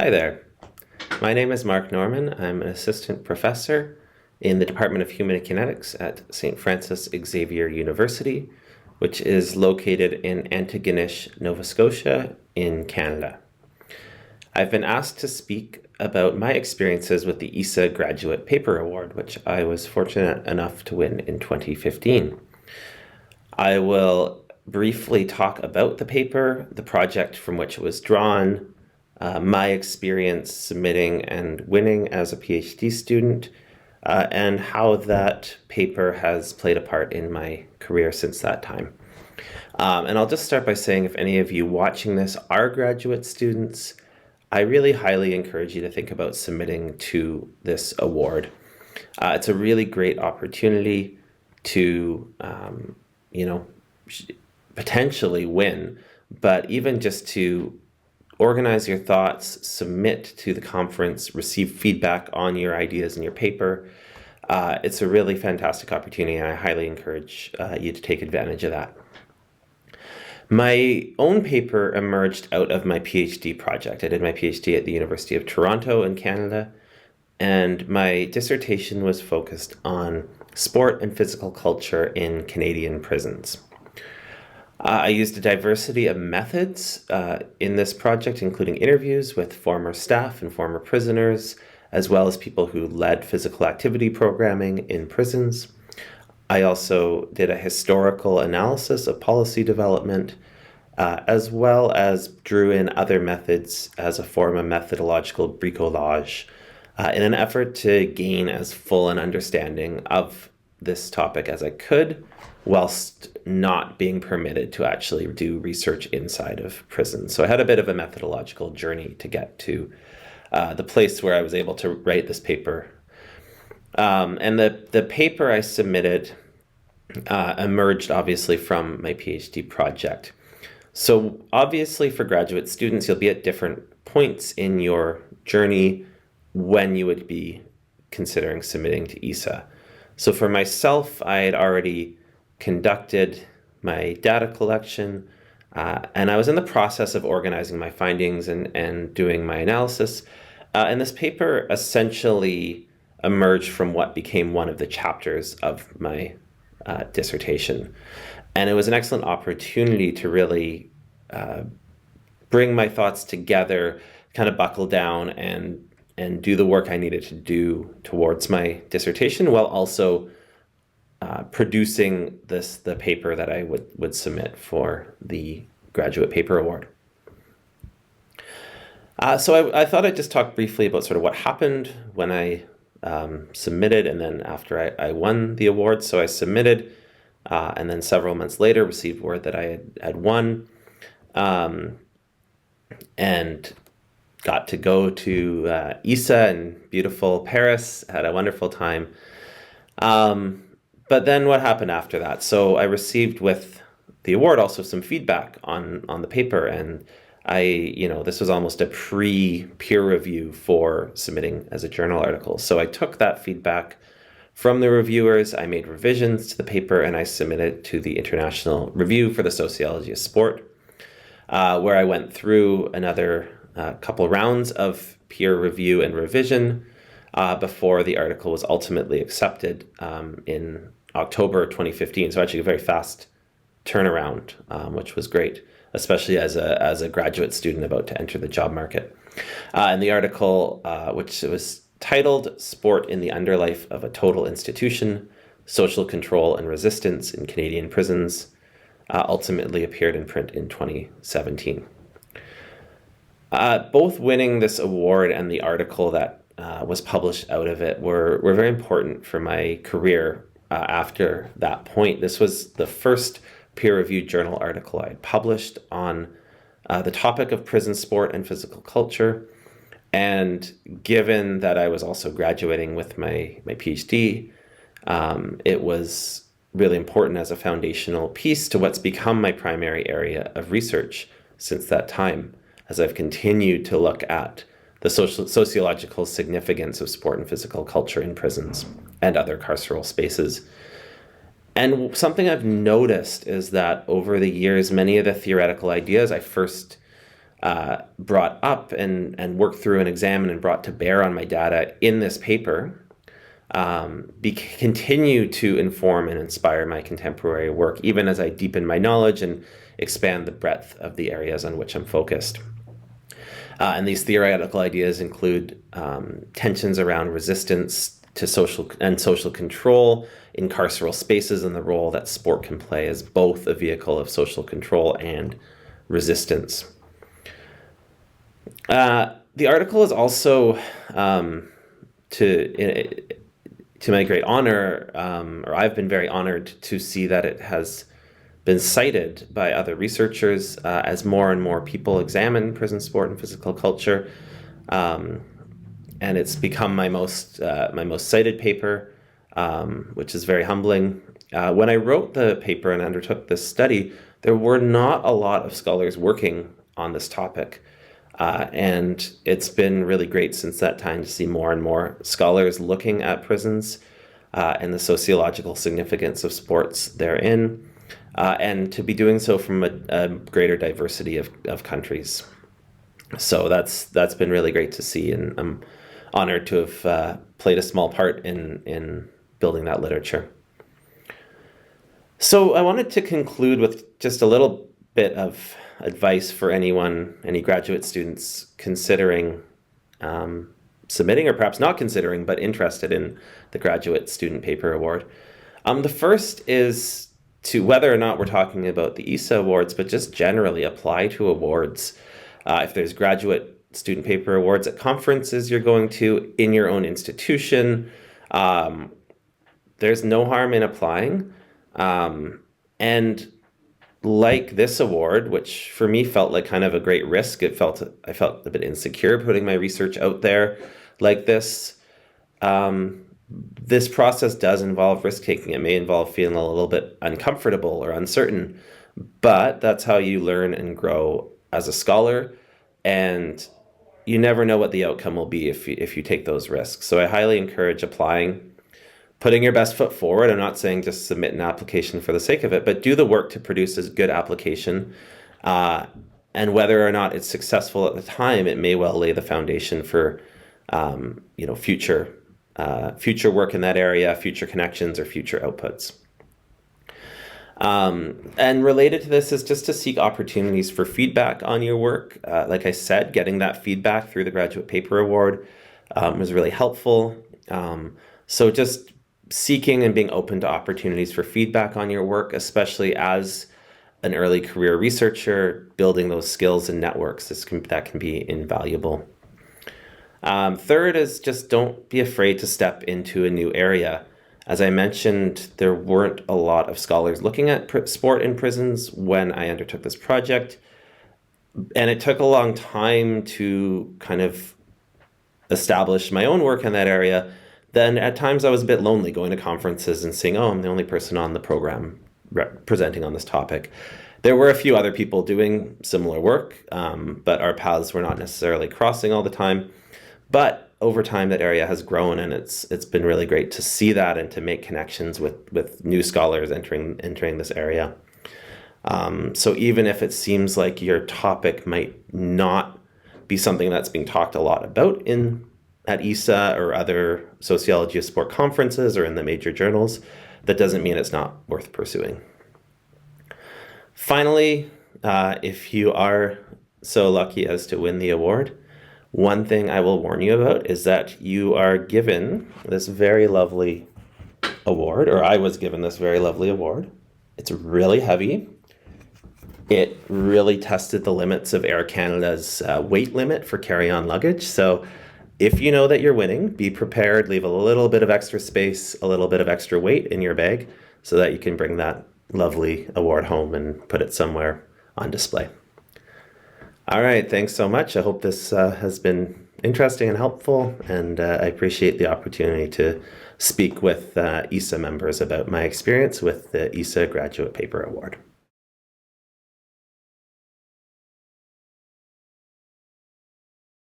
Hi there. My name is Mark Norman. I'm an assistant professor in the Department of Human Kinetics at St. Francis Xavier University, which is located in Antigonish, Nova Scotia in Canada. I've been asked to speak about my experiences with the ESA Graduate Paper Award, which I was fortunate enough to win in 2015. I will briefly talk about the paper, the project from which it was drawn, my experience submitting and winning as a PhD student, and how that paper has played a part in my career since that time. And I'll just start by saying, if any of you watching this are graduate students, I really highly encourage you to think about submitting to this award. It's a really great opportunity to, potentially win, but even just to organize your thoughts, submit to the conference, receive feedback on your ideas and your paper. It's a really fantastic opportunity, and I highly encourage you to take advantage of that. My own paper emerged out of my PhD project. I did my PhD at the University of Toronto in Canada, and my dissertation was focused on sport and physical culture in Canadian prisons. I used a diversity of methods in this project, including interviews with former staff and former prisoners, as well as people who led physical activity programming in prisons. I also did a historical analysis of policy development, as well as drew in other methods as a form of methodological bricolage in an effort to gain as full an understanding of this topic as I could, whilst not being permitted to actually do research inside of prisons. So I had a bit of a methodological journey to get to the place where I was able to write this paper. And the paper I submitted emerged obviously from my PhD project. So obviously for graduate students, you'll be at different points in your journey when you would be considering submitting to ESA. So for myself, I had already conducted my data collection, and I was in the process of organizing my findings and doing my analysis. And this paper essentially emerged from what became one of the chapters of my dissertation. And it was an excellent opportunity to really bring my thoughts together, kind of buckle down and do the work I needed to do towards my dissertation, while also producing the paper that I would submit for the Graduate Paper Award. So I thought I'd just talk briefly about sort of what happened when I submitted, and then after I won the award. So I submitted, and then several months later received word that I had won, and got to go to ESA in beautiful Paris, had a wonderful time. But then what happened after that? So I received with the award also some feedback on the paper, and this was almost a pre-peer review for submitting as a journal article. So I took that feedback from the reviewers, I made revisions to the paper, and I submitted to the International Review for the Sociology of Sport, where I went through another couple rounds of peer review and revision before the article was ultimately accepted in October 2015. So actually a very fast turnaround, which was great, especially as a graduate student about to enter the job market. And the article, which was titled "Sport in the Underlife of a Total Institution, Social Control and Resistance in Canadian Prisons," ultimately appeared in print in 2017. Both winning this award and the article that was published out of it were very important for my career after that point. This was the first peer-reviewed journal article I had published on the topic of prison sport and physical culture. And given that I was also graduating with my PhD, it was really important as a foundational piece to what's become my primary area of research since that time, as I've continued to look at the sociological significance of sport and physical culture in prisons and other carceral spaces. And something I've noticed is that over the years, many of the theoretical ideas I first brought up and worked through and examined and brought to bear on my data in this paper continue to inform and inspire my contemporary work, even as I deepen my knowledge and expand the breadth of the areas on which I'm focused. And these theoretical ideas include tensions around resistance to social control in carceral spaces, and the role that sport can play as both a vehicle of social control and resistance. The article is also, to my great honor, or I've been very honored to see that it has been cited by other researchers as more and more people examine prison sport and physical culture, and it's become my most cited paper, which is very humbling. When I wrote the paper and undertook this study, there were not a lot of scholars working on this topic. And it's been really great since that time to see more and more scholars looking at prisons and the sociological significance of sports therein, and to be doing so from a greater diversity of countries. So that's been really great to see, and I'm honored to have played a small part in building that literature. So I wanted to conclude with just a little bit of advice for any graduate students considering submitting, or perhaps not considering, but interested in the Graduate Student Paper Award. The first is to, whether or not we're talking about the ESA awards, but just generally apply to awards. If there's Graduate Student Paper Awards at conferences you're going to, in your own institution, there's no harm in applying. And like this award, which for me felt like kind of a great risk, I felt a bit insecure putting my research out there like this. This process does involve risk-taking. It may involve feeling a little bit uncomfortable or uncertain, but that's how you learn and grow as a scholar, and you never know what the outcome will be if you take those risks. So I highly encourage applying, putting your best foot forward. I'm not saying just submit an application for the sake of it, but do the work to produce a good application. And whether or not it's successful at the time, it may well lay the foundation for future work in that area, future connections, or future outputs. And related to this is just to seek opportunities for feedback on your work. Like I said, getting that feedback through the Graduate Paper Award was really helpful. So just seeking and being open to opportunities for feedback on your work, especially as an early career researcher, building those skills and networks, that can be invaluable. Third is just don't be afraid to step into a new area. As I mentioned, there weren't a lot of scholars looking at sport in prisons when I undertook this project, and it took a long time to kind of establish my own work in that area. Then at times I was a bit lonely going to conferences and seeing, I'm the only person on the program presenting on this topic. There were a few other people doing similar work, but our paths were not necessarily crossing all the time. But over time, that area has grown, and it's been really great to see that and to make connections with new scholars entering this area. So even if it seems like your topic might not be something that's being talked a lot about at ESA or other sociology of sport conferences or in the major journals, that doesn't mean it's not worth pursuing. Finally, if you are so lucky as to win the award, one thing I will warn you about is that you are given this very lovely award, or I was given this very lovely award. It's really heavy. It really tested the limits of Air Canada's weight limit for carry-on luggage. So if you know that you're winning, be prepared, leave a little bit of extra space, a little bit of extra weight in your bag so that you can bring that lovely award home and put it somewhere on display. All right, thanks so much. I hope this has been interesting and helpful, and I appreciate the opportunity to speak with ESA members about my experience with the ESA Graduate Paper Award.